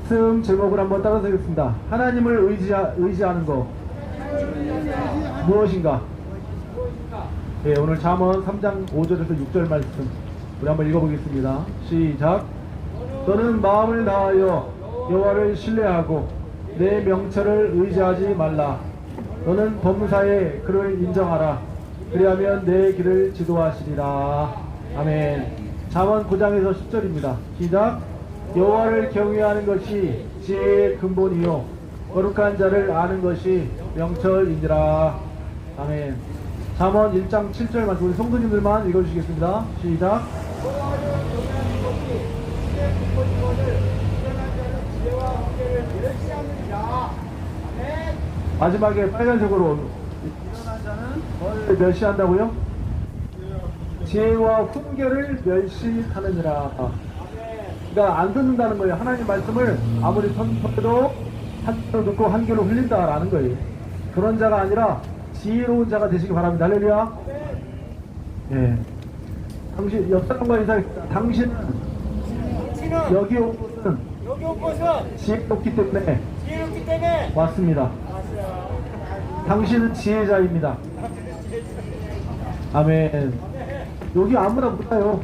말씀 제목을 한번 따라서 읽겠습니다. 하나님을 의지하는 것 무엇인가? 네, 오늘 잠언 3장 5절에서 6절 말씀 우리 한번 읽어보겠습니다. 시작. 너는 마음을 다하여 여호와를 신뢰하고 내 명철을 의지하지 말라. 너는 범사에 그를 인정하라. 그리하면 내 길을 지도하시리라. 아멘. 잠언 9장에서 10절입니다. 시작. 여호와를 경외하는 것이 지혜의 근본이요 거룩한 자를 아는 것이 명철이니라. 아멘. 잠언 1장 7절만 우리 성도님들만 읽어주시겠습니다. 시작. 마지막에 빨간색으로 일어난 자는 뭘 멸시한다고요? 지혜와 훈계를 멸시하느니라. 그러니까 안 듣는다는 거예요. 하나님 말씀을 아무리 선포해도 한 귀로 듣고 한 귀로 흘린다라는 거예요. 그런 자가 아니라 지혜로운 자가 되시기 바랍니다. 할렐루야. 예. 당신 옆 사람과 인사하겠습니다. 당신은 여기 온 것은 지혜롭기 때문에 왔습니다. 당신은 지혜자입니다. 아멘. 여기 아무나 못 와요.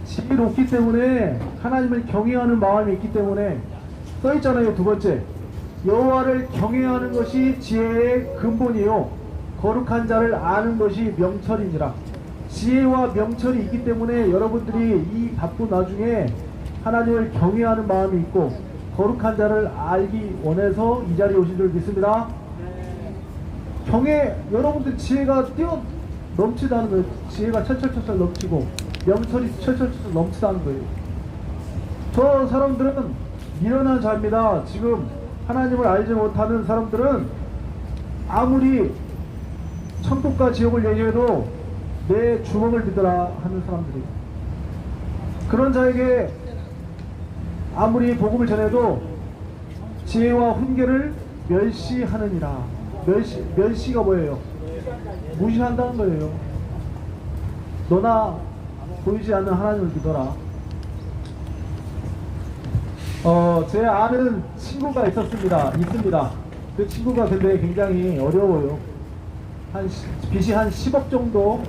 지혜롭기 때문에 하나님을 경외하는 마음이 있기 때문에 써있잖아요. 두 번째, 여호와를 경외하는 것이 지혜의 근본이요 거룩한 자를 아는 것이 명철이니라. 지혜와 명철이 있기 때문에 여러분들이 이 바쁜 나중에 하나님을 경외하는 마음이 있고 거룩한 자를 알기 원해서 이 자리에 오신 줄 믿습니다. 여러분들 지혜가 넘치다는 거예요. 지혜가 철철철철 넘치고 명철이 철철철철 넘치다는 거예요. 저 사람들은 미련한 자입니다. 지금 하나님을 알지 못하는 사람들은 아무리 천국과 지옥을 얘기해도 내 주먹을 믿으라 하는 사람들이에요. 그런 자에게 아무리 복음을 전해도 지혜와 훈계를 멸시하느니라. 멸시가 뭐예요? 무시한다는 거예요. 너나 보이지 않는 하나님을 믿어라. 제 아는 친구가 있습니다. 그 친구가 근데 굉장히 어려워요. 빚이 한 10억 정도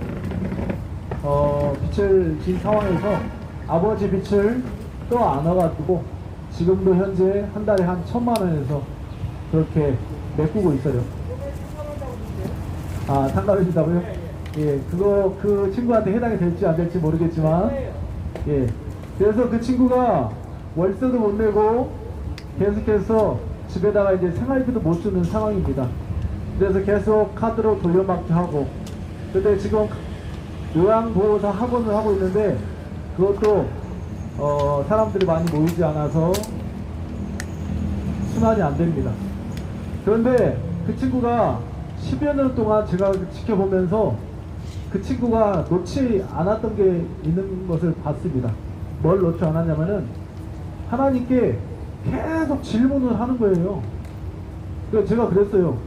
빚을 진 상황에서 아버지 빚을 또 안 와가지고 지금도 현재 한 달에 한 1,000만 원에서 그렇게 메꾸고 있어요. 아, 상담해준다고요? 예, 그 친구한테 해당이 될지 안 될지 모르겠지만, 예. 그래서 그 친구가 월세도 못 내고 계속해서 집에다가 이제 생활비도 못 주는 상황입니다. 그래서 계속 카드로 돌려막기 하고, 근데 지금 요양보호사 학원을 하고 있는데, 그것도, 사람들이 많이 모이지 않아서 순환이 안 됩니다. 그런데 그 친구가 10여 년 동안 제가 지켜보면서 그 친구가 놓지 않았던 게 있는 것을 봤습니다. 뭘 놓지 않았냐면은 하나님께 계속 질문을 하는 거예요. 그래서 제가 그랬어요.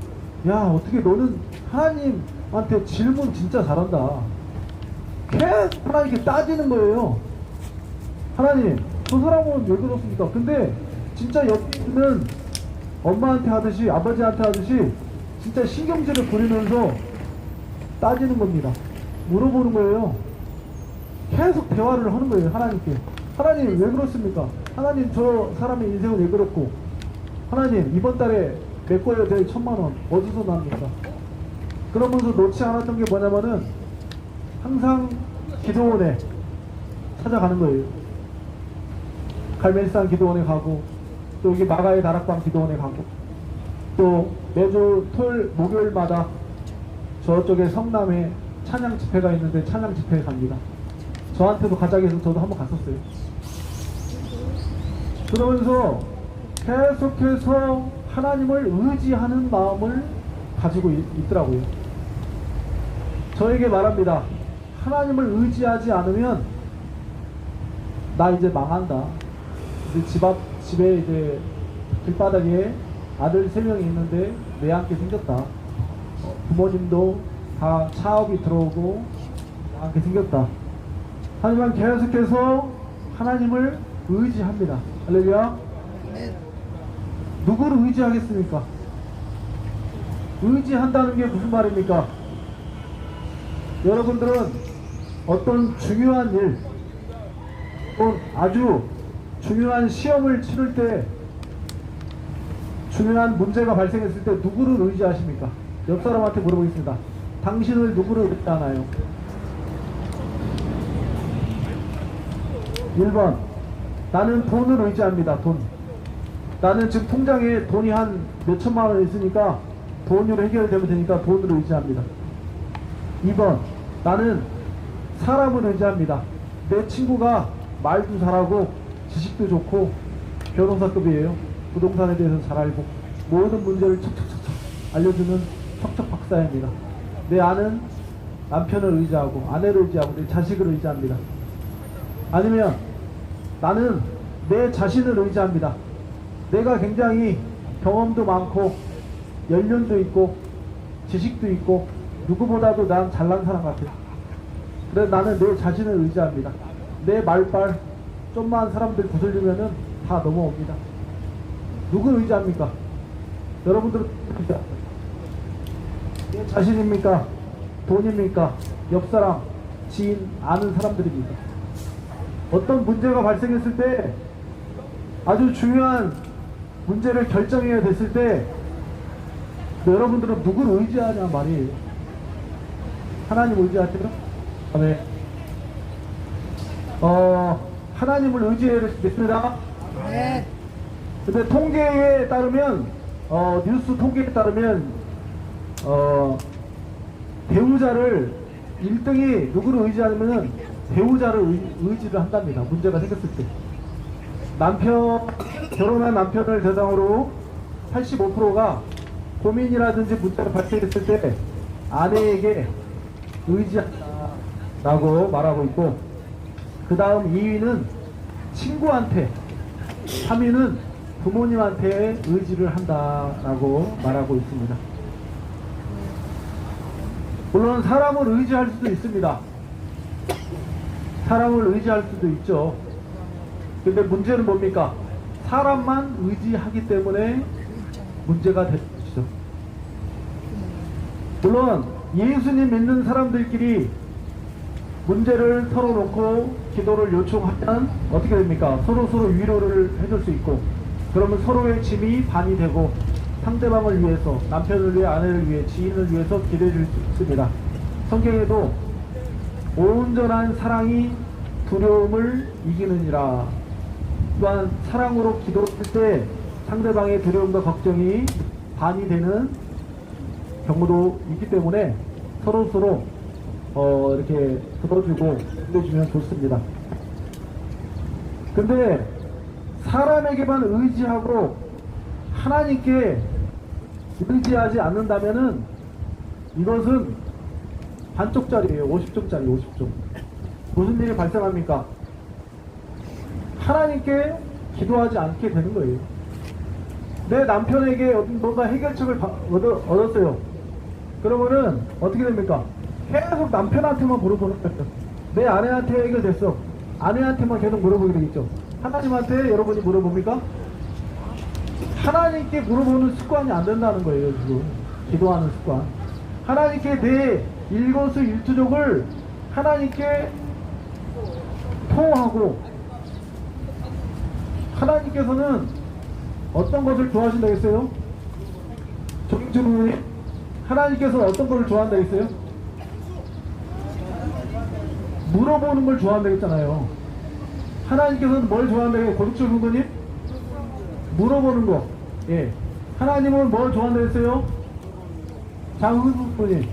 야, 어떻게 너는 하나님한테 질문 진짜 잘한다. 계속 하나님께 따지는 거예요. 하나님, 저 사람은 왜 그렇습니까? 근데 진짜 옆에 있는 엄마한테 하듯이 아버지한테 하듯이 진짜 신경질을 부리면서 따지는 겁니다. 물어보는 거예요. 계속 대화를 하는 거예요. 하나님께. 하나님 왜 그렇습니까? 하나님 저 사람의 인생은 왜 그렇고, 하나님 이번 달에 메꿔야 될 1,000만 원 어디서 납니까? 그러면서 놓지 않았던 게 뭐냐면은 항상 기도원에 찾아가는 거예요. 갈멜산 기도원에 가고, 또 여기 마가의 다락방 기도원에 가고, 또 매주 목요일마다 저쪽에 성남에 찬양 집회가 있는데 찬양 집회에 갑니다. 저한테도 가자고 해서 저도 한번 갔었어요. 그러면서 계속해서 하나님을 의지하는 마음을 가지고 있더라고요. 저에게 말합니다. 하나님을 의지하지 않으면 나 이제 망한다. 집에 이제 길바닥에 아들 3명이 있는데 내앉게 생겼다. 부모님도 다 차업이 들어오고 내앉게 생겼다. 하지만 계속해서 하나님을 의지합니다. 할렐루야. 누구를 의지하겠습니까? 의지한다는 게 무슨 말입니까? 여러분들은 어떤 중요한 일, 또 아주 중요한 시험을 치를 때, 중요한 문제가 발생했을 때 누구를 의지하십니까? 옆 사람한테 물어보겠습니다. 당신을 누구를 의지하나요? 1번, 나는 돈을 의지합니다. 돈. 나는 지금 통장에 돈이 한 몇천만 원 있으니까 돈으로 해결되면 되니까 돈을 의지합니다. 2번, 나는 사람을 의지합니다. 내 친구가 말도 잘하고 지식도 좋고 변호사급이에요. 부동산에 대해서 잘 알고 모든 문제를 척척척척 알려주는 척척 박사입니다. 내 아는 남편을 의지하고 아내를 의지하고 내 자식을 의지합니다. 아니면 나는 내 자신을 의지합니다. 내가 굉장히 경험도 많고 연륜도 있고 지식도 있고 누구보다도 난 잘난 사람 같아요. 그래서 나는 내 자신을 의지합니다. 내 말빨 좀만 사람들 구슬리면은 다 넘어옵니다. 누구를 의지합니까? 여러분들은 내 자신입니까? 돈입니까? 옆사람, 지인, 아는 사람들입니까? 어떤 문제가 발생했을 때 아주 중요한 문제를 결정해야 됐을 때 여러분들은 누구를 의지하냐 말이에요. 하나님 의지하세요? 네. 하나님을 의지했습니다. 네. 근데 통계에 따르면 뉴스 통계에 따르면 배우자를 1등이 누구를 의지하냐면은 배우자를 의지를 한답니다. 문제가 생겼을 때. 결혼한 남편을 대상으로 85%가 고민이라든지 문제가 발생했을 때 아내에게 의지한다라고 말하고 있고, 그 다음 2위는 친구한테, 3위는 부모님한테 의지를 한다라고 말하고 있습니다. 물론 사람을 의지할 수도 있습니다. 사람을 의지할 수도 있죠. 근데 문제는 뭡니까? 사람만 의지하기 때문에 문제가 되는 것이죠. 물론 예수님 믿는 사람들끼리 문제를 털어놓고 기도를 요청하면 어떻게 됩니까? 서로 위로를 해줄 수 있고, 그러면 서로의 짐이 반이 되고 상대방을 위해서, 남편을 위해, 아내를 위해, 지인을 위해서 기도해 줄 수 있습니다. 성경에도 온전한 사랑이 두려움을 이기느니라. 또한 사랑으로 기도할 때 상대방의 두려움과 걱정이 반이 되는 경우도 있기 때문에 서로 이렇게 들어주고 힘내주면 좋습니다. 근데 사람에게만 의지하고 하나님께 의지하지 않는다면은 이것은 반쪽짜리예요. 50점짜리 50점. 무슨 일이 발생합니까? 하나님께 기도하지 않게 되는 거예요. 내 남편에게 뭔가 해결책을 얻었어요. 그러면은 어떻게 됩니까? 계속 남편한테만 물어보는 거예요. 내 아내한테 해결됐어. 아내한테만 계속 물어보게 되겠죠. 하나님한테 여러분이 물어봅니까? 하나님께 물어보는 습관이 안 된다는 거예요. 지금 기도하는 습관. 하나님께 내 일거수일투족을 하나님께 토하고, 하나님께서는 어떤 것을 좋아하신다 했어요? 정준우님, 하나님께서는 어떤 것을 좋아한다 했어요? 물어보는 걸 좋아한다 했잖아요. 하나님께서는 뭘 좋아한다 했어요? 고득철 군도님? 물어보는 거. 예. 하나님은 뭘 좋아한다 했어요? 장훈 군님,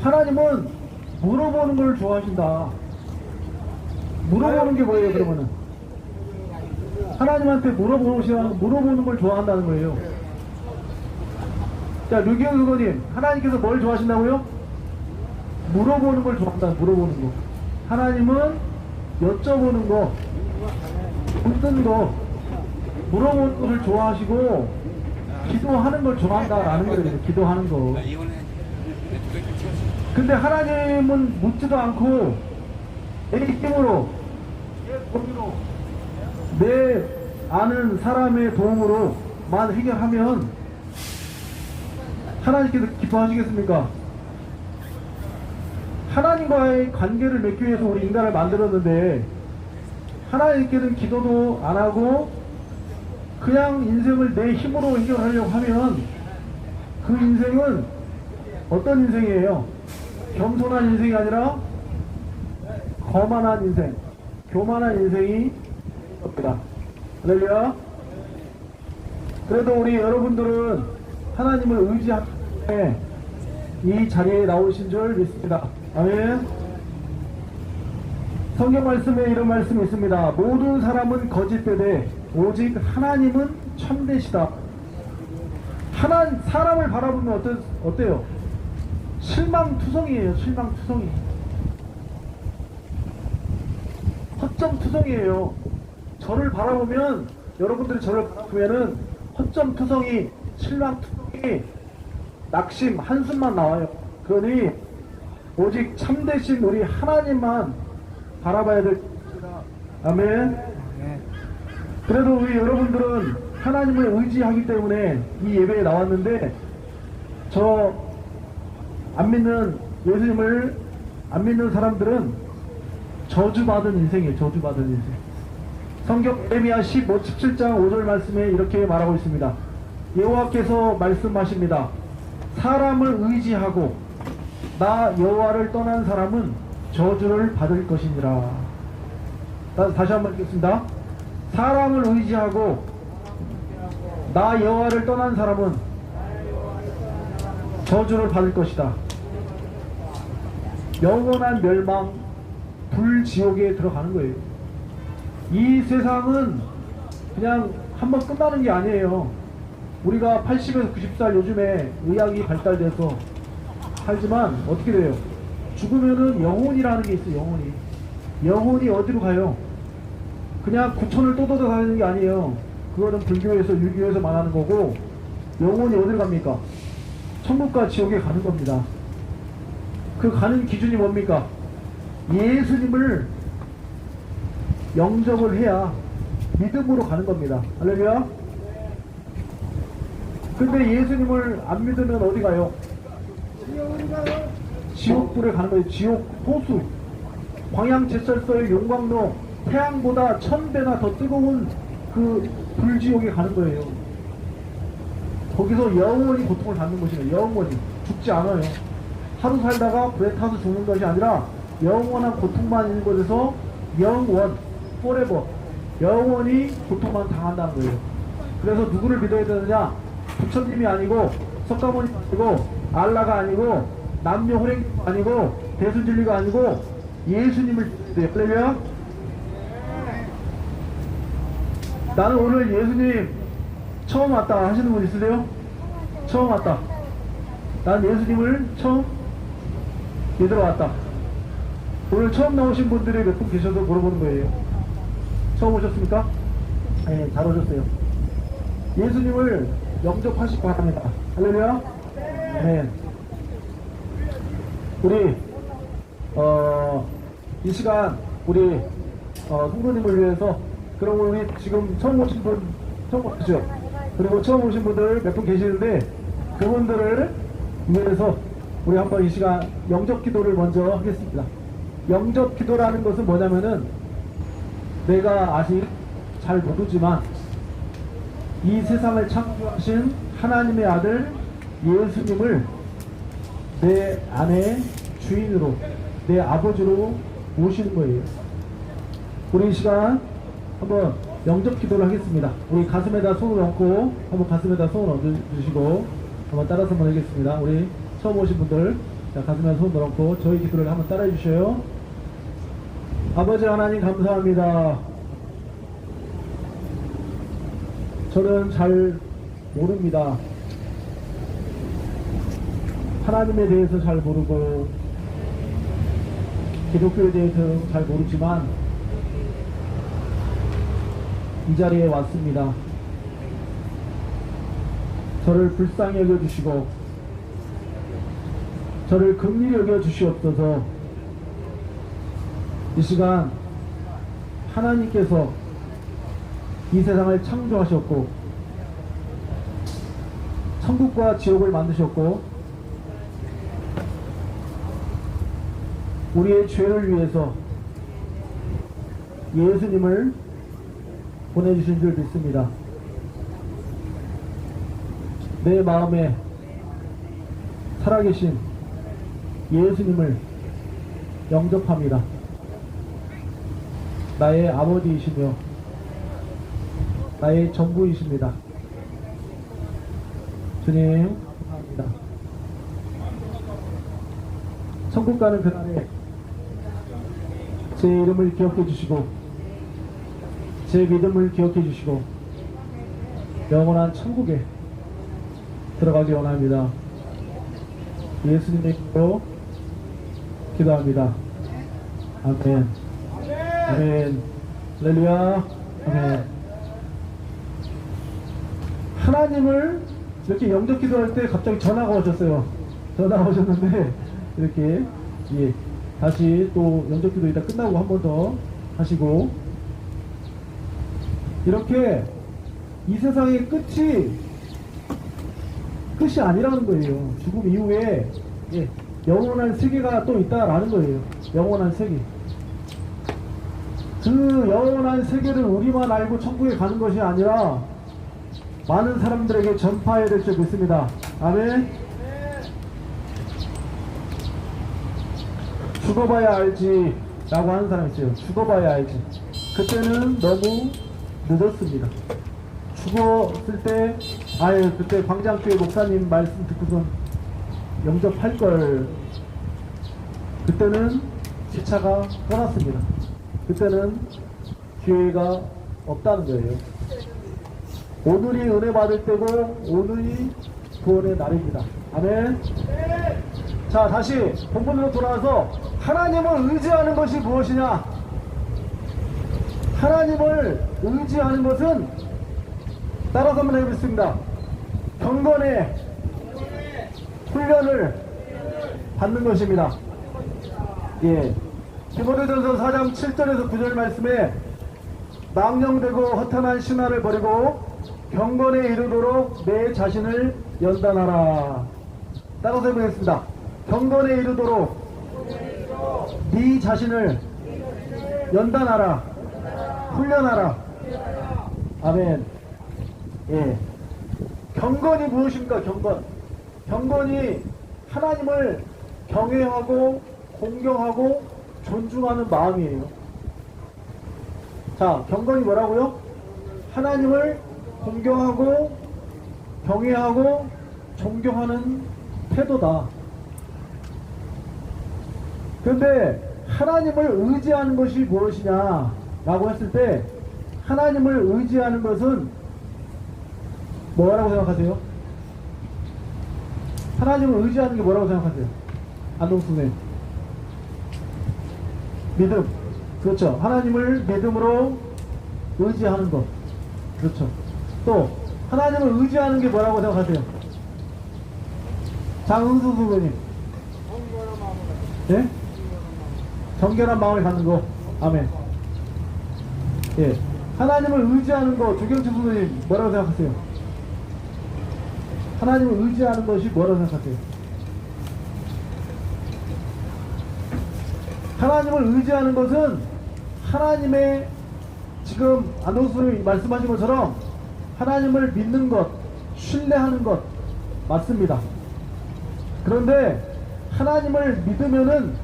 하나님은 물어보는 걸 좋아하신다. 물어보는 게 뭐예요, 그러면은? 하나님한테 물어보는 걸 좋아한다는 거예요. 자, 류기영 의원님, 하나님께서 뭘 좋아하신다고요? 물어보는 걸 좋아한다. 물어보는 거. 하나님은 여쭤보는 거, 묻는 거, 물어보는 것을 좋아하시고 기도하는 걸 좋아한다라는 거예요. 기도하는 거. 근데 하나님은 묻지도 않고 내 힘으로, 내 권위로, 내 아는 사람의 도움으로만 해결하면 하나님께서 기뻐하시겠습니까? 하나님과의 관계를 맺기 위해서 우리 인간을 만들었는데 하나님께는 기도도 안 하고 그냥 인생을 내 힘으로 해결하려고 하면 그 인생은 어떤 인생이에요? 겸손한 인생이 아니라 거만한 인생, 교만한 인생이 없다. 할렐루야. 그래도 우리 여러분들은 하나님을 의지하기 때문에 이 자리에 나오신 줄 믿습니다. 아멘. 성경 말씀에 이런 말씀이 있습니다. 모든 사람은 거짓되되 오직 하나님은 참되시다. 사람을 바라보면 어때요? 실망투성이에요. 실망투성이. 허점투성이에요. 저를 바라보면, 여러분들이 저를 바라보면은 허점투성이, 실망투성이, 낙심, 한숨만 나와요. 그러니 오직 참되신 우리 하나님만 바라봐야 될 것입니다. 아멘. 그래도 우리 여러분들은 하나님을 의지하기 때문에 이 예배에 나왔는데, 저 안 믿는 예수님을 안 믿는 사람들은 저주받은 인생이에요. 저주받은 인생. 성경 예레미야 17장 5절 말씀에 이렇게 말하고 있습니다. 여호와께서 말씀하십니다. 사람을 의지하고 나 여호와를 떠난 사람은 저주를 받을 것이니라. 다시 한번 읽겠습니다. 사람을 의지하고 나 여호와를 떠난 사람은 저주를 받을 것이다. 영원한 멸망, 불지옥에 들어가는 거예요. 이 세상은 그냥 한번 끝나는 게 아니에요. 우리가 80에서 90살 요즘에 의학이 발달돼서 살지만 어떻게 돼요? 죽으면은 영혼이라는 게 있어요. 영혼이. 영혼이 어디로 가요? 그냥 구천을 떠돌아 다니는 게 아니에요. 그거는 불교에서 유교에서 말하는 거고, 영혼이 어디로 갑니까? 천국과 지옥에 가는 겁니다. 그 가는 기준이 뭡니까? 예수님을 영접을 해야 믿음으로 가는 겁니다. 할렐루야. 근데 예수님을 안 믿으면 어디 가요? 지옥불에 가는 거예요. 지옥 호수, 광양제철소의 용광로, 태양보다 1000배나 더 뜨거운 그 불지옥에 가는 거예요. 거기서 영원히 고통을 받는 것이에요. 영원히. 죽지 않아요. 하루 살다가 불에 타서 죽는 것이 아니라 영원한 고통만 있는 곳에서 영원, forever, 영원히 고통만 당한다는 거예요. 그래서 누구를 믿어야 되느냐? 부처님이 아니고, 석가모니 아니고, 알라가 아니고, 남녀 호랭이 아니고, 대순진리가 아니고, 예수님을 믿어야 돼요. 할렐루야. 나는 오늘 예수님 처음 왔다 하시는 분 있으세요? 처음 왔다. 난 예수님을 처음 믿으러 왔다. 오늘 처음 나오신 분들이 몇 분 계셔서 물어보는 거예요. 처음 오셨습니까? 네, 잘 오셨어요. 예수님을 영접하시기 바랍니다. 할렐루야. 네. 우리 이 시간 우리 성도님을 위해서, 그럼 우리 지금 처음 오신 분 처음 오시죠? 그리고 처음 오신 분들 몇 분 계시는데 그분들을 위해서 우리 한번 이 시간 영접 기도를 먼저 하겠습니다. 영접 기도라는 것은 뭐냐면은, 내가 아직 잘 모르지만 이 세상을 창조하신 하나님의 아들 예수님을 내 안에 주인으로, 내 아버지로 모시는 거예요. 우리 이 시간 한번 영접 기도를 하겠습니다. 우리 가슴에다 손을 얹고, 한번 가슴에다 손을 얹어주시고 한번 따라서 한번 하겠습니다. 우리 처음 오신 분들, 자, 가슴에 손을 얹고 저희 기도를 한번 따라해 주셔요. 아버지 하나님 감사합니다. 저는 잘 모릅니다. 하나님에 대해서 잘 모르고 기독교에 대해서 잘 모르지만 이 자리에 왔습니다. 저를 불쌍히 여겨주시고 저를 긍휼히 여겨주시옵소서. 이 시간 하나님께서 이 세상을 창조하셨고 천국과 지옥을 만드셨고 우리의 죄를 위해서 예수님을 보내주신 줄 믿습니다. 내 마음에 살아계신 예수님을 영접합니다. 나의 아버지이시며 나의 전부이십니다. 주님 감사합니다. 천국 가는 그날에 제 이름을 기억해 주시고 제 믿음을 기억해 주시고 영원한 천국에 들어가기 원합니다. 예수님의 이름으로 기도합니다. 아멘. 아멘. 할렐루야. 아멘. 하나님을 이렇게 영접 기도할 때 갑자기 전화가 오셨어요. 전화가 오셨는데 이렇게 다시 또 영접 기도 이따 끝나고 한 번 더 하시고 이렇게 이 세상의 끝이 아니라는 거예요. 죽음 이후에 영원한 세계가 또 있다라는 거예요. 영원한 세계. 그 영원한 세계를 우리만 알고 천국에 가는 것이 아니라 많은 사람들에게 전파해야 될 줄 믿습니다. 아멘. 죽어봐야 알지 라고 하는 사람이 있어요. 죽어봐야 알지. 그때는 너무 늦었습니다. 죽었을 때 그때 광장교회 목사님 말씀 듣고선 영접할걸. 그때는 기차가 떠났습니다. 그때는 기회가 없다는 거예요. 오늘이 은혜 받을 때고 오늘이 구원의 날입니다. 아멘. 자, 다시 본문으로 돌아와서 하나님을 의지하는 것이 무엇이냐? 하나님을 의지하는 것은 따라서 한번 해보겠습니다. 경건의 훈련을 받는 것입니다. 디모데전서 4장 7절에서 9절 말씀에 망령되고 허탄한 신화를 버리고 경건에 이르도록 내 자신을 연단하라. 따라서 해보겠습니다. 경건에 이르도록 네 자신을 연단하라. 훈련하라. 아멘. 경건이 무엇입니까? 경건이 하나님을 경외하고 공경하고 존중하는 마음이에요. 자, 경건이 뭐라고요? 하나님을 공경하고 경외하고 존경하는 태도다. 그런데 하나님을 의지하는 것이 무엇이냐 라고 했을 때 하나님을 의지하는 것은 뭐라고 생각하세요? 하나님을 의지하는 게 뭐라고 생각하세요? 안동수님. 믿음. 그렇죠. 하나님을 믿음으로 의지하는 것. 그렇죠. 또 하나님을 의지하는 게 뭐라고 생각하세요? 장흥수 선생님. 네? 정결한 마음을 갖는 거. 아멘. 하나님을 의지하는 거. 조경수 선생님 뭐라고 생각하세요? 하나님을 의지하는 것이 뭐라고 생각하세요? 하나님을 의지하는 것은 하나님의 지금 안동수님이 말씀하신 것처럼 하나님을 믿는 것, 신뢰하는 것 맞습니다. 그런데 하나님을 믿으면은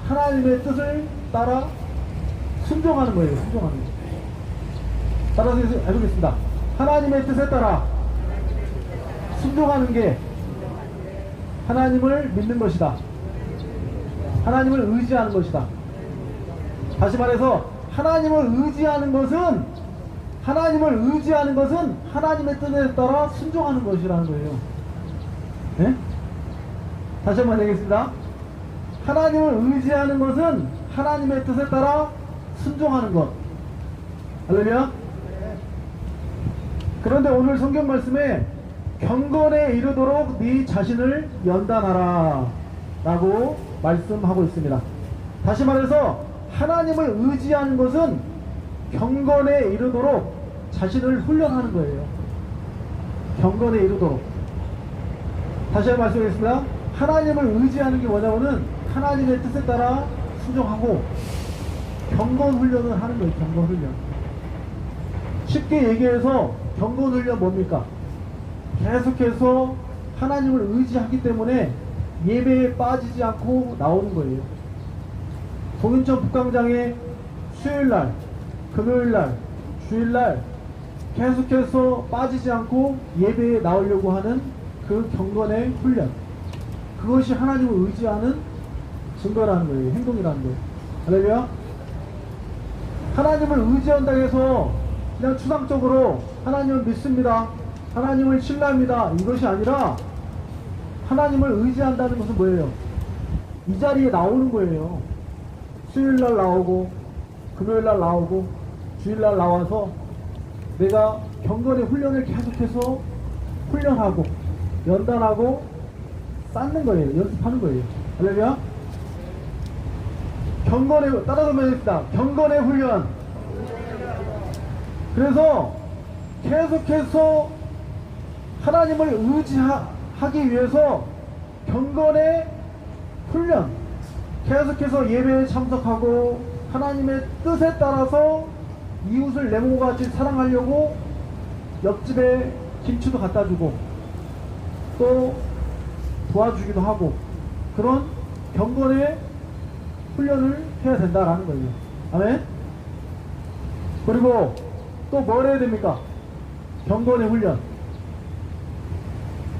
하나님의 뜻을 따라 순종하는 거예요. 순종하는 거. 따라서 해보겠습니다. 하나님의 뜻에 따라 순종하는 게 하나님을 믿는 것이다. 하나님을 의지하는 것이다. 다시 말해서 하나님을 의지하는 것은 하나님의 뜻에 따라 순종하는 것이라는 거예요. 네? 다시 한번 얘기하겠습니다. 하나님을 의지하는 것은 하나님의 뜻에 따라 순종하는 것. 할렐루야. 그런데 오늘 성경 말씀에 경건에 이르도록 네 자신을 연단하라 라고 말씀하고 있습니다. 다시 말해서 하나님을 의지하는 것은 경건에 이르도록 자신을 훈련하는 거예요. 경건에 이르도록. 다시 한번 말씀드리겠습니다. 하나님을 의지하는 게 뭐냐면은 하나님의 뜻에 따라 순종하고 경건 훈련을 하는 거예요. 경건 훈련. 쉽게 얘기해서 경건 훈련 뭡니까? 계속해서 하나님을 의지하기 때문에 예배에 빠지지 않고 나오는 거예요. 동인천 북광장에 수요일날, 금요일날, 주일날 계속해서 빠지지 않고 예배에 나오려고 하는 그 경건의 훈련, 그것이 하나님을 의지하는 증거라는 거예요. 행동이라는 거예요. 할렐루야. 하나님을 의지한다고 해서 그냥 추상적으로 하나님을 믿습니다, 하나님을 신뢰합니다, 이것이 아니라 하나님을 의지한다는 것은 뭐예요? 이 자리에 나오는 거예요. 수요일날 나오고 금요일날 나오고 주일날 나와서 내가 경건의 훈련을 계속해서 훈련하고 연단하고 쌓는 거예요. 연습하는 거예요. 할렐루야. 경건의, 따라서 말합니다. 경건의 훈련. 그래서 계속해서 하나님을 의지하기 위해서 경건의 훈련, 계속해서 예배에 참석하고 하나님의 뜻에 따라서 이웃을 내 몸과 같이 사랑하려고 옆집에 김치도 갖다 주고 또 도와주기도 하고, 그런 경건의 훈련을 해야 된다라는 거예요. 아멘. 그리고 또 뭘 해야 됩니까? 경건의 훈련.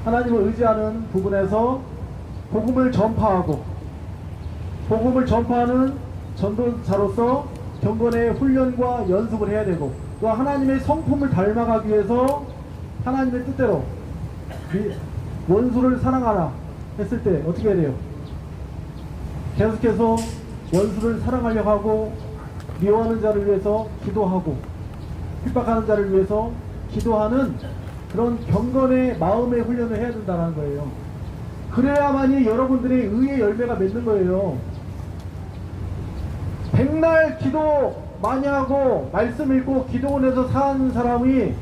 하나님을 의지하는 부분에서 복음을 전파하고, 복음을 전파하는 전도자로서 경건의 훈련과 연습을 해야 되고, 또 하나님의 성품을 닮아가기 위해서 하나님의 뜻대로 원수를 사랑하라 했을 때 어떻게 해야 돼요? 계속해서 원수를 사랑하려고 하고, 미워하는 자를 위해서 기도하고, 핍박하는 자를 위해서 기도하는 그런 경건의 마음의 훈련을 해야 된다는 거예요. 그래야만이 여러분들이 의의 열매가 맺는 거예요. 백날 기도 많이 하고 말씀 읽고 기도원에서 사는 사람이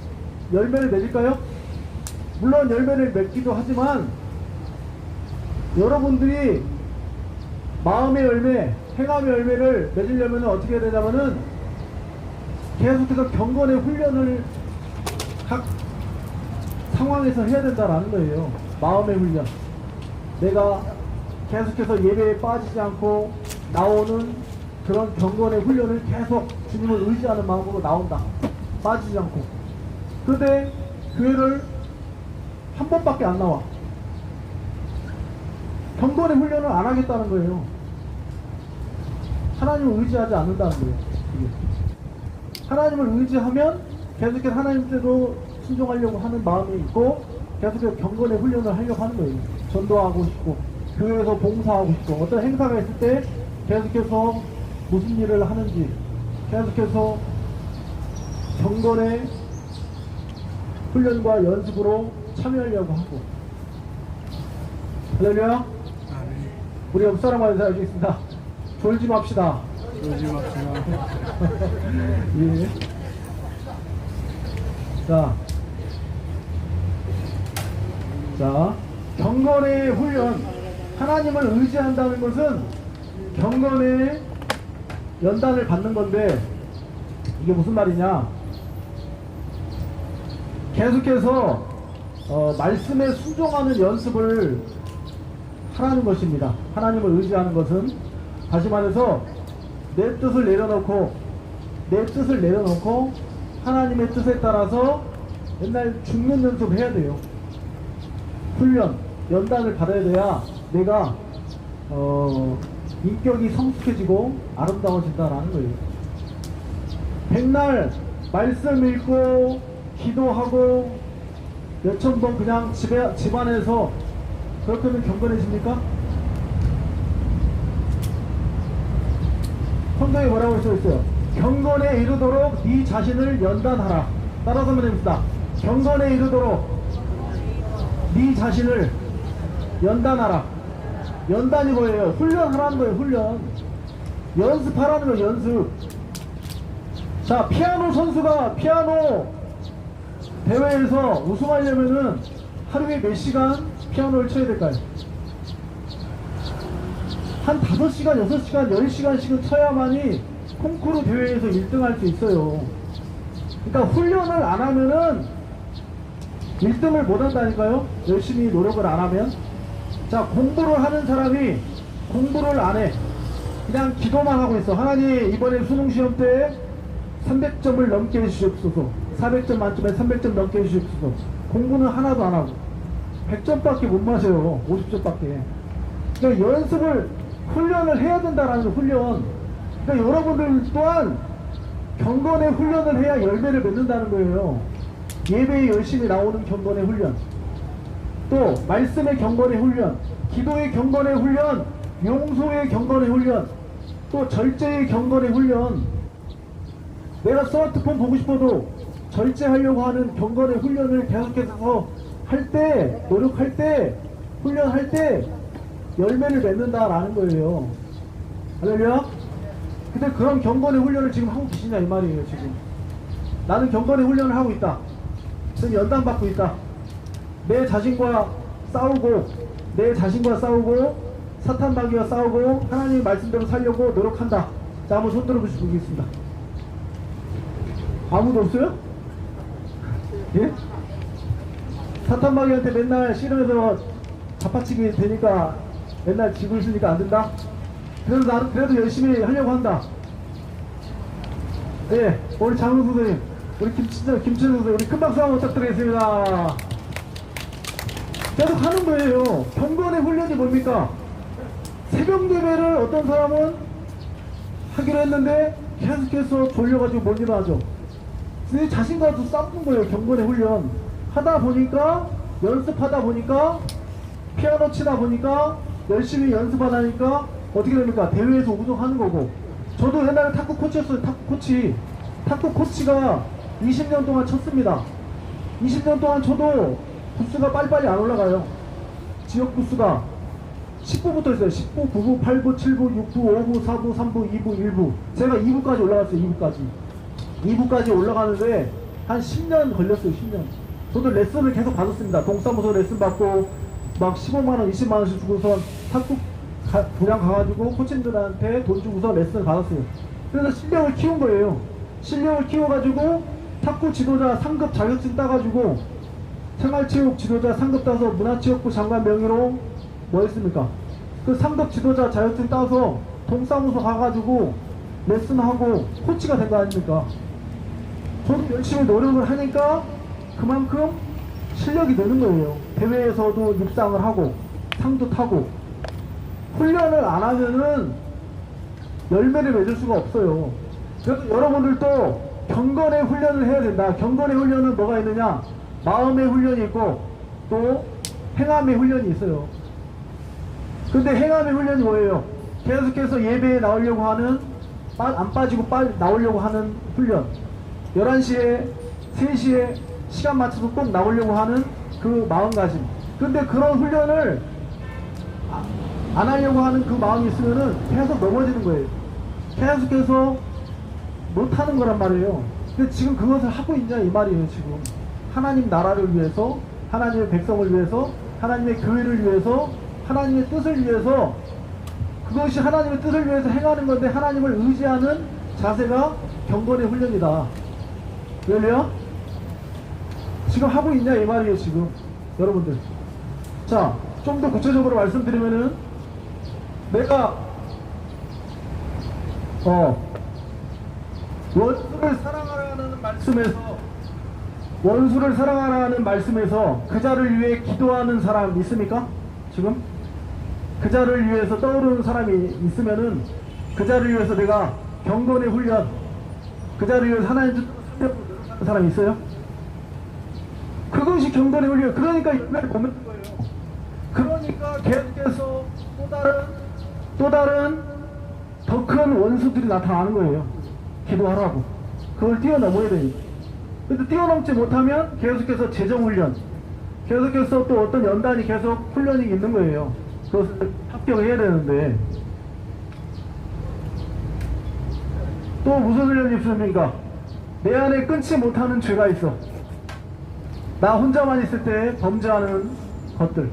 열매를 맺을까요? 물론 열매를 맺기도 하지만 여러분들이 마음의 열매, 행함의 열매를 맺으려면 어떻게 해야 되냐면은 계속해서 경건의 훈련을 각 상황에서 해야 된다라는 거예요. 마음의 훈련. 내가 계속해서 예배에 빠지지 않고 나오는 그런 경건의 훈련을 계속 주님을 의지하는 마음으로 나온다. 빠지지 않고. 그런데 교회를 한 번밖에 안 나와. 경건의 훈련을 안 하겠다는 거예요. 하나님을 의지하지 않는다는 거예요. 하나님을 의지하면 계속해서 하나님 뜻대로 순종하려고 하는 마음이 있고, 계속해서 경건의 훈련을 하려고 하는 거예요. 전도하고 싶고, 교회에서 봉사하고 싶고, 어떤 행사가 있을 때 계속해서 무슨 일을 하는지 계속해서 경건의 훈련과 연습으로 참여하려고 하고. 할렐루야. 우리 옆 사람과 인사하겠습니다. 졸지 맙시다. 졸지 맙시다. 예. 자, 경건의 훈련. 하나님을 의지한다는 것은 경건의 연단을 받는 건데, 이게 무슨 말이냐? 계속해서 말씀에 순종하는 연습을 하라는 것입니다. 하나님을 의지하는 것은, 다시 말해서 내 뜻을 내려놓고 하나님의 뜻에 따라서 맨날 죽는 연습을 해야 돼요. 훈련, 연단을 받아야 돼야 내가 인격이 성숙해지고 아름다워진다라는 거예요. 백날 말씀 읽고 기도하고 몇천 번 그냥 집안에서 그렇게 하면 경건해집니까? 성경에 뭐라고 써있어요? 경건에 이르도록 네 자신을 연단하라. 따라서 한번 해봅시다. 경건에 이르도록 네 자신을 연단하라. 연단이 뭐예요? 훈련하라는 거예요. 훈련. 연습하라는 거예요. 연습. 자, 피아노 선수가 피아노 대회에서 우승하려면은 하루에 몇 시간 피아노를 쳐야 될까요? 한 5시간, 6시간, 10시간씩은 쳐야만이 콩쿠르 대회에서 1등할 수 있어요. 그러니까 훈련을 안 하면은 1등을 못 한다니까요? 열심히 노력을 안 하면. 자, 공부를 하는 사람이 공부를 안 해. 그냥 기도만 하고 있어. 하나님, 이번에 수능 시험 때 300점을 넘게 해주시옵소서. 400점 만점에 300점 넘게 해주시옵소서. 공부는 하나도 안 하고 100점밖에 못 마셔요. 50점밖에. 그러니까 연습을, 훈련을 해야 된다라는 훈련. 그러니까 여러분들 또한 경건의 훈련을 해야 열매를 맺는다는 거예요. 예배에 열심히 나오는 경건의 훈련, 또 말씀의 경건의 훈련, 기도의 경건의 훈련, 용서의 경건의 훈련, 또 절제의 경건의 훈련. 내가 스마트폰 보고 싶어도 절제하려고 하는 경건의 훈련을 계속해서 할 때, 노력할 때, 훈련할 때 열매를 맺는다라는 거예요. 할렐루야? 근데 그런 경건의 훈련을 지금 하고 계시냐 이 말이에요. 지금 나는 경건의 훈련을 하고 있다. 지금 연단 받고 있다. 내 자신과 싸우고 사탄 마귀와 싸우고 하나님의 말씀대로 살려고 노력한다. 자, 한번 손 들어보시겠습니다. 아무도 없어요? 예? 사탄 마귀한테 맨날 씨름해서 잡아치기 되니까 맨날 지고 있으니까 안 된다? 그래도 나는 그래도 열심히 하려고 한다. 예, 우리 장훈 선생님, 우리 김춘 선생님, 우리 큰 박수 한번 부탁드리겠습니다. 계속 하는 거예요. 경건의 훈련이 뭡니까? 새벽 예배를 어떤 사람은 하기로 했는데 계속해서 졸려가지고 못 일어나죠. 내 자신과도 싸우는 거예요. 경건의 훈련 하다 보니까, 연습하다 보니까, 피아노 치다 보니까, 열심히 연습하다 보니까 어떻게 됩니까? 대회에서 우승하는 거고. 저도 옛날에 탁구 코치였어요. 탁구 코치가 20년 동안 쳤습니다. 20년 동안 쳐도 부스가 빨리빨리 안 올라가요. 지역 부스가 10부부터 있어요. 10부, 9부, 8부, 7부, 6부, 5부, 4부, 3부, 2부, 1부. 제가 2부까지 올라갔어요. 2부까지 올라가는데 한 10년 걸렸어요. 10년. 저도 레슨을 계속 받았습니다. 동사무소 레슨 받고 막 15만원, 20만원씩 주고서 탁구 도량 가가지고 코치님들한테 돈 주고서 레슨을 받았어요. 그래서 실력을 키운 거예요. 실력을 키워가지고 탁구 지도자 상급 자격증 따가지고 생활체육 지도자 상급 따서 문화체육부 장관 명의로 뭐 했습니까? 그 상급 지도자 자격증 따서 동사무소 가가지고 레슨하고 코치가 된 거 아닙니까? 저도 열심히 노력을 하니까 그만큼 실력이 느는 거예요. 대회에서도 입상을 하고 상도 타고. 훈련을 안 하면은 열매를 맺을 수가 없어요. 그래서 여러분들도 경건의 훈련을 해야 된다. 경건의 훈련은 뭐가 있느냐? 마음의 훈련이 있고 또 행함의 훈련이 있어요. 근데 행함의 훈련이 뭐예요? 계속해서 예배에 나오려고 하는, 안 빠지고 빨리 나오려고 하는 훈련. 11시에 3시에 시간 맞춰서 꼭 나오려고 하는 그 마음가짐. 근데 그런 훈련을 안 하려고 하는 그 마음이 있으면은 계속 넘어지는 거예요. 계속해서 못하는 거란 말이에요. 근데 지금 그것을 하고 있냐 이 말이에요. 지금 하나님 나라를 위해서, 하나님의 백성을 위해서, 하나님의 교회를 위해서, 하나님의 뜻을 위해서, 그것이 하나님의 뜻을 위해서 행하는 건데 하나님을 의지하는 자세가 경건의 훈련이다. 왜요? 지금 하고 있냐 이 말이에요. 지금 여러분들. 자, 좀 더 구체적으로 말씀드리면은, 내가 원수를 사랑하라는 말씀에서 그 자를 위해 기도하는 사람 있습니까? 지금 그 자를 위해서 떠오르는 사람이 있으면은 그 자를 위해서 내가 경건의 훈련, 그 자를 위해서 하나님 뜻대로 하는 사람이 있어요? 그것이 경건의 훈련. 그러니까 이날 보면 거예요. 그러니까 계속해서 또 다른 더 큰 원수들이 나타나는 거예요. 기도하라고. 그걸 뛰어넘어야 되니까. 근데 뛰어넘지 못하면 계속해서 재정훈련, 계속해서 또 어떤 연단이 계속 훈련이 있는 거예요. 그것을 합격해야 되는데. 또 무슨 훈련이 있습니까? 내 안에 끊지 못하는 죄가 있어. 나 혼자만 있을 때 범죄하는 것들,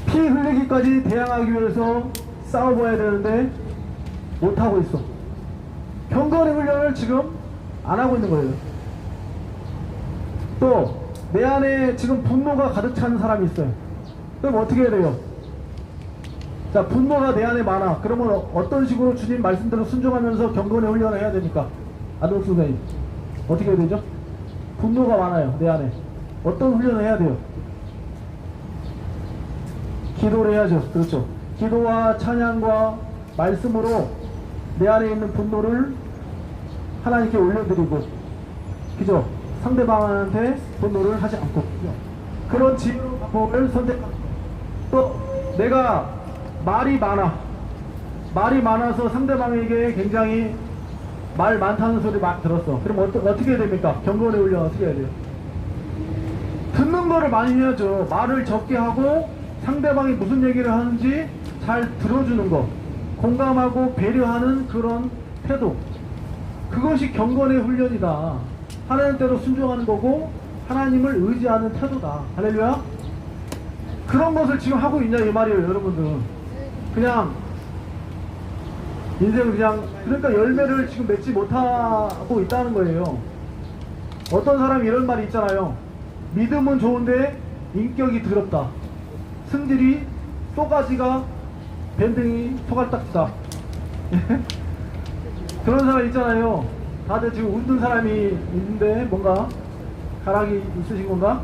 피 흘리기까지 대항하기 위해서 싸워봐야 되는데 못하고 있어. 경건의 훈련을 지금 안 하고 있는 거예요. 또 내 안에 지금 분노가 가득 찬 사람이 있어요. 그럼 어떻게 해야 돼요? 자, 분노가 내 안에 많아. 그러면 어떤 식으로 주님 말씀대로 순종하면서 경건의 훈련을 해야 됩니까? 아동 선생님, 어떻게 해야 되죠? 분노가 많아요, 내 안에. 어떤 훈련을 해야 돼요? 기도를 해야죠. 그렇죠. 기도와 찬양과 말씀으로 내 안에 있는 분노를 하나님께 올려드리고, 그죠? 상대방한테 분노를 하지 않고, 그런 지혜로운 방법을 선택하고, 또 내가 말이 많아서 상대방에게 굉장히 말 많다는 소리 많이 들었어. 그럼 어떻게 해야 됩니까? 경건의 훈련 어떻게 해야 돼요? 듣는 거를 많이 해야죠. 말을 적게 하고 상대방이 무슨 얘기를 하는지 잘 들어주는 거, 공감하고 배려하는 그런 태도, 그것이 경건의 훈련이다. 하나님 대로 순종하는 거고 하나님을 의지하는 태도다. 할렐루야. 그런 것을 지금 하고 있냐 이 말이에요, 여러분들은. 그냥 인생을 그냥, 그러니까 열매를 지금 맺지 못하고 있다는 거예요. 어떤 사람이 이런 말이 있잖아요. 믿음은 좋은데 인격이 더럽다. 승질이 쏘가지가 밴등이 소갈딱지다. 그런 사람 있잖아요. 다들 지금 웃는 사람이 있는데 뭔가 가락이 있으신 건가?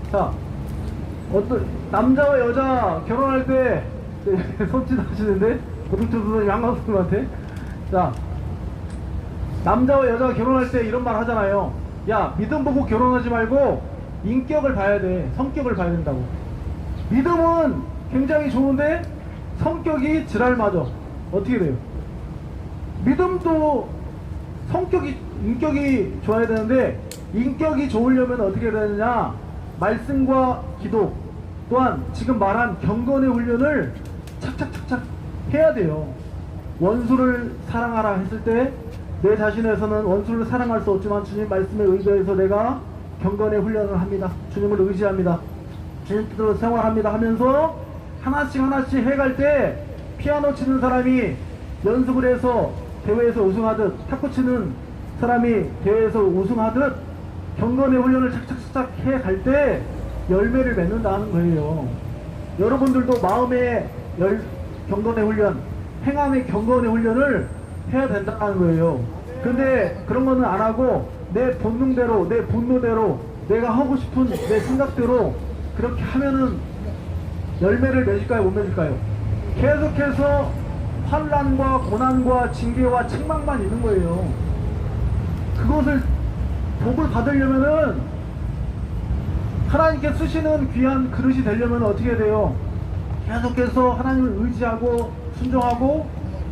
자, 어떤 남자와 여자 결혼할 때 손짓 하시는데 고등초등학교 양강선생님한테, 자, 남자와 여자가 결혼할 때 이런 말 하잖아요. 야, 믿음 보고 결혼하지 말고 인격을 봐야 돼. 성격을 봐야 된다고. 믿음은 굉장히 좋은데 성격이 지랄맞아. 어떻게 돼요? 믿음도 인격이 좋아야 되는데, 인격이 좋으려면 어떻게 해야 되느냐? 말씀과 기도 또한 지금 말한 경건의 훈련을 착착착착 해야 돼요. 원수를 사랑하라 했을 때 내 자신에서는 원수를 사랑할 수 없지만 주님 말씀에 의거해서 내가 경건의 훈련을 합니다. 주님을 의지합니다. 주님 뜻대로 생활합니다 하면서 하나씩 해갈 때, 피아노 치는 사람이 연습을 해서 대회에서 우승하듯, 탁구 치는 사람이 대회에서 우승하듯 경건의 훈련을 착착착 해갈 때 열매를 맺는다는 거예요. 여러분들도 마음의 경건의 훈련, 행함의 경건의 훈련을 해야 된다는 거예요. 근데 그런 거는 안 하고 내 본능대로, 내 분노대로, 내가 하고 싶은 내 생각대로 그렇게 하면은 열매를 맺을까요, 못 맺을까요? 계속해서 환난과 고난과 징계와 책망만 있는 거예요. 그것을 복을 받으려면은, 하나님께 쓰시는 귀한 그릇이 되려면 어떻게 돼요? 계속해서 하나님을 의지하고 순종하고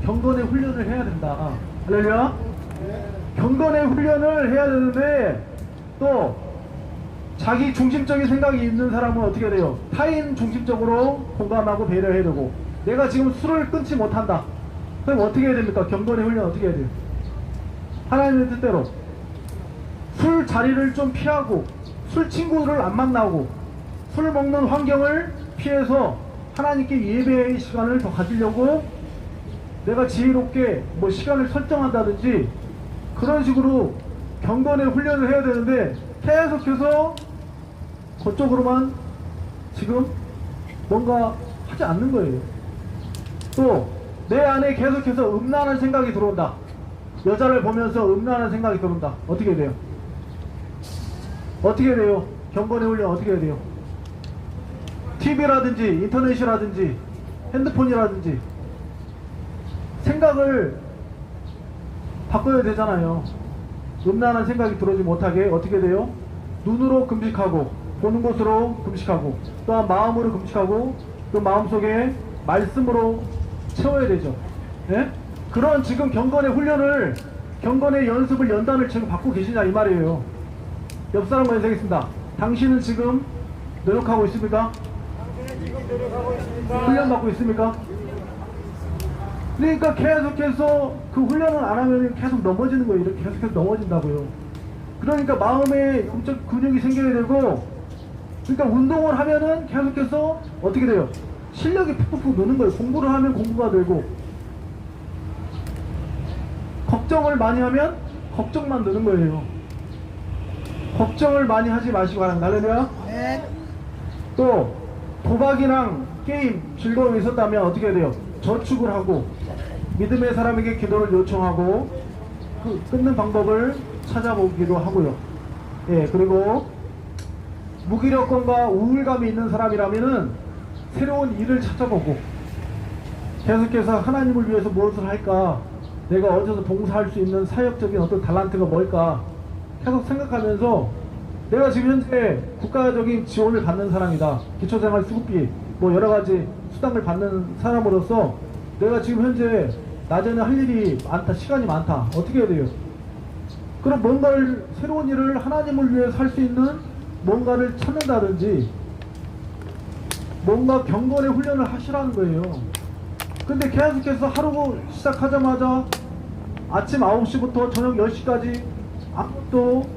경건의 훈련을 해야 된다. 할렐루야. 경건의 훈련을 해야 되는데, 또 자기 중심적인 생각이 있는 사람은 어떻게 돼요? 타인 중심적으로 공감하고 배려해야 되고, 내가 지금 술을 끊지 못한다. 그럼 어떻게 해야 됩니까? 경건의 훈련 어떻게 해야 돼요? 하나님의 뜻대로 술 자리를 좀 피하고, 술 친구를 안 만나고, 술 먹는 환경을 피해서 하나님께 예배의 시간을 더 가지려고 내가 지혜롭게 뭐 시간을 설정한다든지 그런 식으로 경건의 훈련을 해야 되는데, 계속해서 그쪽으로만 지금 뭔가 하지 않는 거예요. 또 내 안에 계속해서 음란한 생각이 들어온다. 여자를 보면서 음란한 생각이 들어온다. 어떻게 돼요? 어떻게 돼요? 경건의 훈련 어떻게 해야 돼요? TV라든지 인터넷이라든지 핸드폰이라든지 생각을 바꿔야 되잖아요. 음란한 생각이 들어오지 못하게 어떻게 돼요? 눈으로 금식하고, 보는 것으로 금식하고, 또한 마음으로 금식하고, 그 마음속에 말씀으로 채워야 되죠. 예? 그런 지금 경건의 훈련을, 경건의 연습을, 연단을 지금 받고 계시냐 이 말이에요. 옆 사람과 인사하겠습니다. 당신은 지금 노력하고 있습니까? 당신은 지금 노력하고 있습니까? 훈련 받고 있습니까? 그러니까 계속해서 그 훈련을 안 하면 계속 넘어지는 거예요. 이렇게 계속해서 넘어진다고요. 그러니까 마음에 영적 근육이 생겨야 되고, 그러니까 운동을 하면은 계속해서 어떻게 돼요? 실력이 푹푹 느는 거예요. 공부를 하면 공부가 되고, 걱정을 많이 하면 걱정만 느는 거예요. 걱정을 많이 하지 마시고 바랍니다. 할렐루야. 또 도박이랑 게임 즐거움이 있었다면 어떻게 돼요? 저축을 하고 믿음의 사람에게 기도를 요청하고 그 끊는 방법을 찾아보기도 하고요. 예, 그리고 무기력감과 우울감이 있는 사람이라면은 새로운 일을 찾아보고 계속해서 하나님을 위해서 무엇을 할까, 내가 어디서 봉사할 수 있는 사역적인 어떤 달란트가 뭘까 계속 생각하면서, 내가 지금 현재 국가적인 지원을 받는 사람이다, 기초생활 수급비 뭐 여러가지 수당을 받는 사람으로서 내가 지금 현재 낮에는 할 일이 많다, 시간이 많다, 어떻게 해야 돼요? 그럼 뭔가를, 새로운 일을 하나님을 위해서 할 수 있는 뭔가를 찾는다든지 뭔가 경건의 훈련을 하시라는 거예요. 근데 계속해서 하루 시작하자마자 아침 9시부터 저녁 10시까지 아무것도,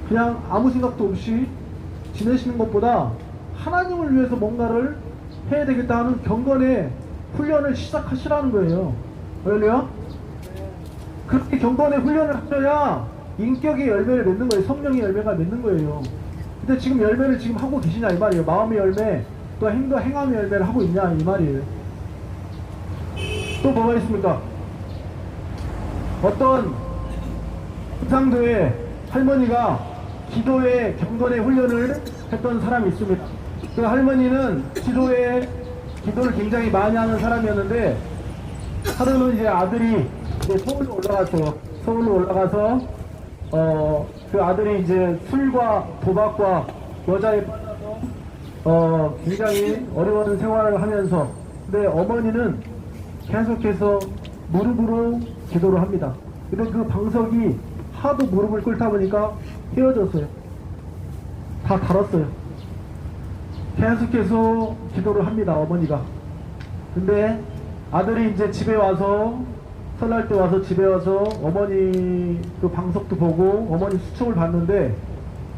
그냥 아무 생각도 없이 지내시는 것보다 하나님을 위해서 뭔가를 해야 되겠다 하는 경건의 훈련을 시작하시라는 거예요. 할렐루야? 그렇게 경건의 훈련을 하셔야 인격의 열매를 맺는 거예요. 성령의 열매가 맺는 거예요. 근데 지금 열매를 지금 하고 계시냐 이 말이에요. 마음의 열매, 또 행함의 열매를 하고 있냐 이 말이에요. 또 뭐가 있습니까? 어떤 상도의 할머니가 기도의 경건의 훈련을 했던 사람이 있습니다. 그 할머니는 기도를 굉장히 많이 하는 사람이었는데, 하루는 이제 아들이 이제 서울로 올라갔어요. 서울로 올라가서 그 아들이 이제 술과 도박과 여자에 빠져서 굉장히 어려운 생활을 하면서, 근데 어머니는 계속해서 무릎으로 기도를 합니다. 근데 그 방석이 하도 무릎을 꿇다 보니까 헤어졌어요. 다 닳았어요. 계속해서 기도를 합니다, 어머니가. 근데 아들이 이제 집에 와서, 설날 때 와서 집에 와서 어머니 그 방석도 보고 어머니 수첩을 봤는데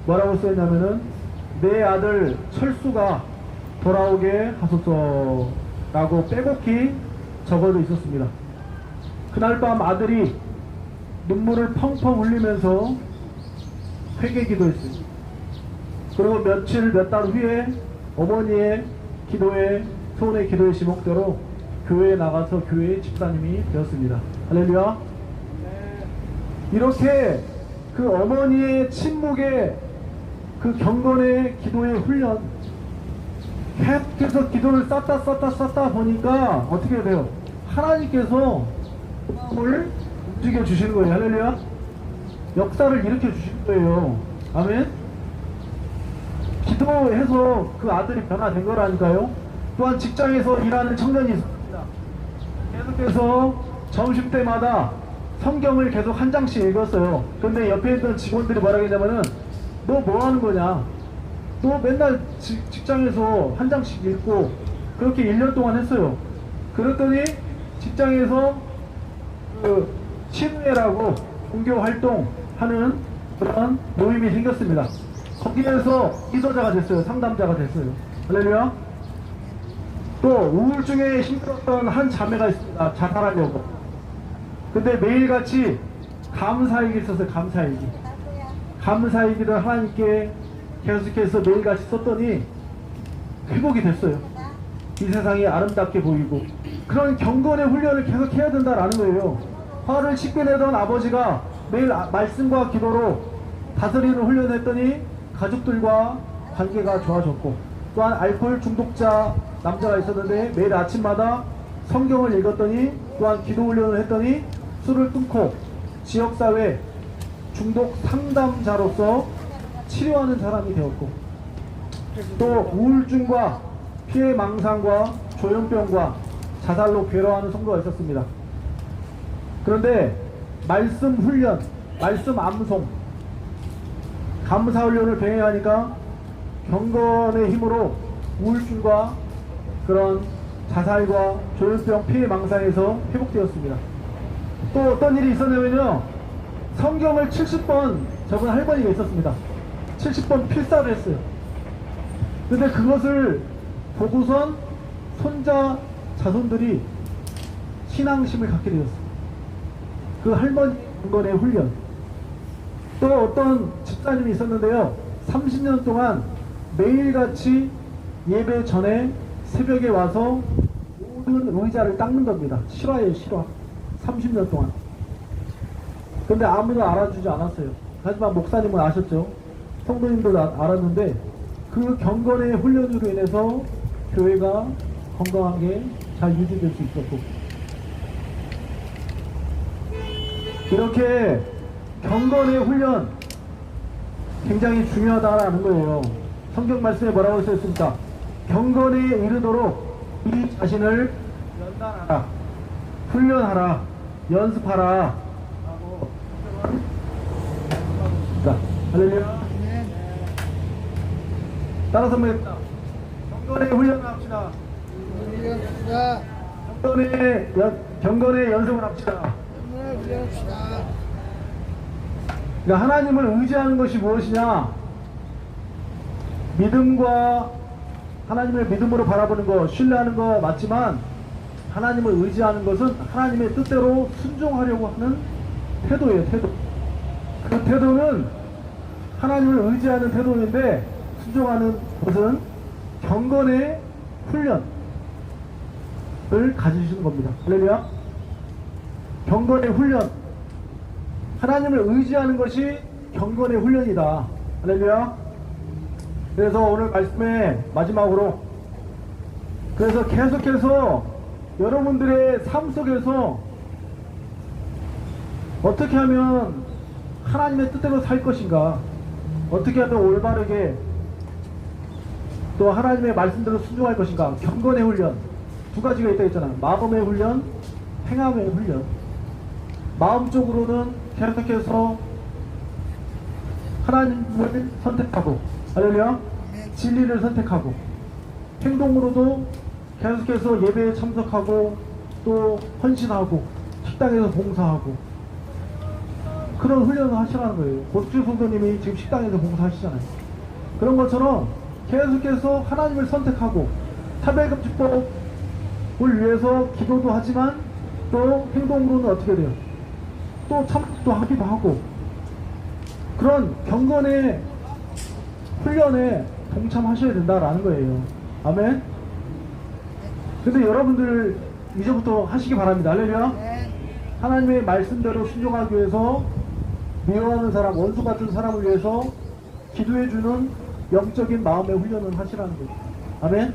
뭐라고 써있냐면은, 내 아들 철수가 돌아오게 하소서 라고 빼곡히 적어져 있었습니다. 그날 밤 아들이 눈물을 펑펑 흘리면서 회개 기도했어요. 그리고 몇 달 후에 어머니의 기도에, 소원의 기도의 지목대로 교회에 나가서 교회의 집사님이 되었습니다. 할렐루야. 이렇게 그 어머니의 침묵의 그 경건의 기도의 훈련, 계속해서 기도를 쌓다 보니까 어떻게 돼요? 하나님께서 마음을 움직여 주시는 거예요. 할렐루야. 역사를 일으켜 주시는 거예요. 아멘. 기도해서 그 아들이 변화된 거라니까요. 또한 직장에서 일하는 청년이 있습니다. 계속해서 점심때마다 성경을 계속 한 장씩 읽었어요. 근데 옆에 있던 직원들이 뭐라고 했냐면은, 너 뭐 하는 거냐? 너 맨날 직장에서 한 장씩 읽고 그렇게 1년 동안 했어요. 그랬더니 직장에서 그 신우회라고 종교 활동하는 그런 모임이 생겼습니다. 거기에서 이도자가 됐어요. 상담자가 됐어요. 할렐루야. 또 우울증에 힘들었던 한 자매가 있습니다. 자살하려고. 근데 매일같이 감사일기 썼어요. 감사일기. 감사일기를 하나님께 계속해서 매일같이 썼더니 회복이 됐어요. 이 세상이 아름답게 보이고. 그런 경건의 훈련을 계속 해야 된다라는 거예요. 화를 씻겨내던 아버지가 매일 말씀과 기도로 다스리는 훈련을 했더니 가족들과 관계가 좋아졌고, 또한 알코올 중독자 남자가 있었는데 매일 아침마다 성경을 읽었더니, 또한 기도 훈련을 했더니 술을 끊고 지역사회 중독 상담자로서 치료하는 사람이 되었고, 또 우울증과 피해망상과 조현병과 자살로 괴로워하는 성도가 있었습니다. 그런데 말씀 훈련, 말씀 암송, 감사 훈련을 병행하니까 경건의 힘으로 우울증과 그런 자살과 조현병 피해망상에서 회복되었습니다. 또 어떤 일이 있었냐면요, 성경을 70번 적은 할머니가 있었습니다. 70번 필사를 했어요. 근데 그것을 보고선 손자 자손들이 신앙심을 갖게 되었어요. 그 할머니 건의 훈련. 또 어떤 집사님이 있었는데요. 30년 동안 매일같이 예배 전에 새벽에 와서 모든 의자를 닦는 겁니다. 실화예요, 실화. 30년 동안. 근데 아무도 알아주지 않았어요. 하지만 목사님은 아셨죠. 성도님도 알았는데 그 경건의 훈련으로 인해서 교회가 건강하게 잘 유지될 수 있었고, 이렇게 경건의 훈련 굉장히 중요하다는 거예요. 성경 말씀에 뭐라고 써있습니까? 경건에 이르도록 이 자신을 연단하라, 훈련하라, 연습하라 라고 할렐루야. 따라서 한번 경건의 훈련을 합시다. 경건의 연습을 합시다. 그러니까 하나님을 의지하는 것이 무엇이냐? 믿음과 하나님을 믿음으로 바라보는 것, 신뢰하는 것 맞지만, 하나님을 의지하는 것은 하나님의 뜻대로 순종하려고 하는 태도예요, 태도. 그 태도는 하나님을 의지하는 태도인데, 순종하는 것은 경건의 훈련을 가지시는 겁니다. 할렐루야. 경건의 훈련. 하나님을 의지하는 것이 경건의 훈련이다. 할렐루야. 그래서 오늘 말씀의 마지막으로, 그래서 계속해서 여러분들의 삶 속에서 어떻게 하면 하나님의 뜻대로 살 것인가, 어떻게 하면 올바르게 또 하나님의 말씀대로 순종할 것인가. 경건의 훈련 두 가지가 있다고 했잖아요. 마음의 훈련, 행함의 훈련. 마음적으로는 계속해서 하나님을 선택하고, 할렐루야, 진리를 선택하고, 행동으로도 계속해서 예배에 참석하고 또 헌신하고 식당에서 봉사하고, 그런 훈련을 하시라는 거예요. 고수주 성도님이 지금 식당에서 봉사하시잖아요. 그런 것처럼 계속해서 하나님을 선택하고, 차별금지법을 위해서 기도도 하지만 또 행동으로는 어떻게 돼요? 또 참석도 하기도 하고, 그런 경건의 훈련에 동참하셔야 된다라는 거예요. 아멘. 근데 여러분들 이제부터 하시기 바랍니다. 할렐루야. 하나님의 말씀대로 순종하기 위해서 미워하는 사람, 원수 같은 사람을 위해서 기도해주는 영적인 마음의 훈련을 하시라는 거예요. 아멘.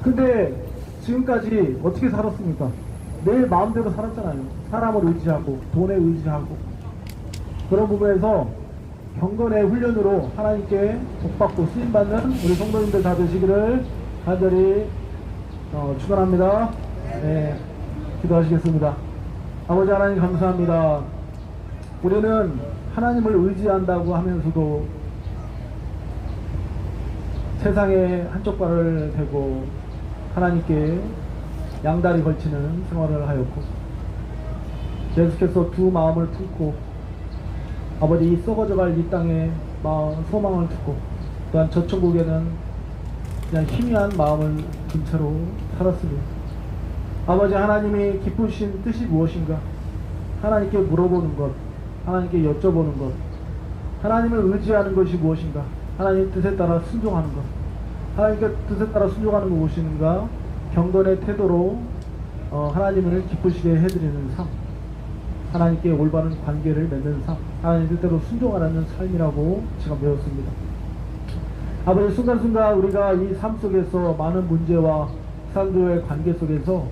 근데 지금까지 어떻게 살았습니까? 내 마음대로 살았잖아요. 사람을 의지하고 돈에 의지하고. 그런 부분에서 경건의 훈련으로 하나님께 복받고 쓰임받는 우리 성도님들 다 되시기를 간절히 축원합니다. 네, 기도하시겠습니다. 아버지 하나님 감사합니다. 우리는 하나님을 의지한다고 하면서도 세상에 한쪽 발을 대고 하나님께 양다리 걸치는 생활을 하였고, 계속해서 두 마음을 품고 아버지 이 썩어져갈 이 땅에 소망을 두고, 또한 저 천국에는 그냥 희미한 마음을 둔 채로 살았습니다. 아버지 하나님이 기쁘신 뜻이 무엇인가, 하나님께 물어보는 것, 하나님께 여쭤보는 것, 하나님을 의지하는 것이 무엇인가, 하나님 뜻에 따라 순종하는 것, 하나님께 뜻에 따라 순종하는 것 무엇인가, 경건의 태도로 하나님을 기쁘시게 해드리는 삶, 하나님께 올바른 관계를 맺는 삶, 하나님 뜻대로 순종하는 삶이라고 제가 배웠습니다. 아버지 순간순간 우리가 이 삶 속에서 많은 문제와 사람들과의 관계 속에서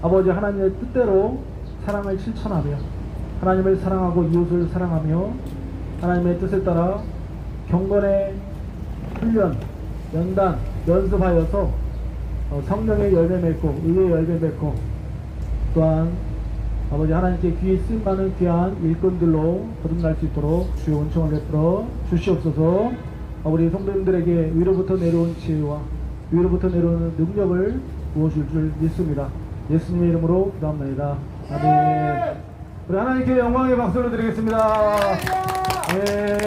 아버지 하나님의 뜻대로 사랑을 실천하며, 하나님을 사랑하고 이웃을 사랑하며 하나님의 뜻에 따라 경건의 훈련, 연단, 연습하여서 성령의 열매 맺고 의의 열매 맺고, 또한 아버지 하나님께 귀히 쓰임받는 귀한 일꾼들로 거듭날 수 있도록 주의 은총을 베풀어 주시옵소서. 우리 성도님들에게 위로부터 내려온 지혜와 위로부터 내려오는 능력을 부어줄 줄 믿습니다. 예수님의 이름으로 기도합니다. 아멘. 우리 하나님께 영광의 박수를 드리겠습니다. 예.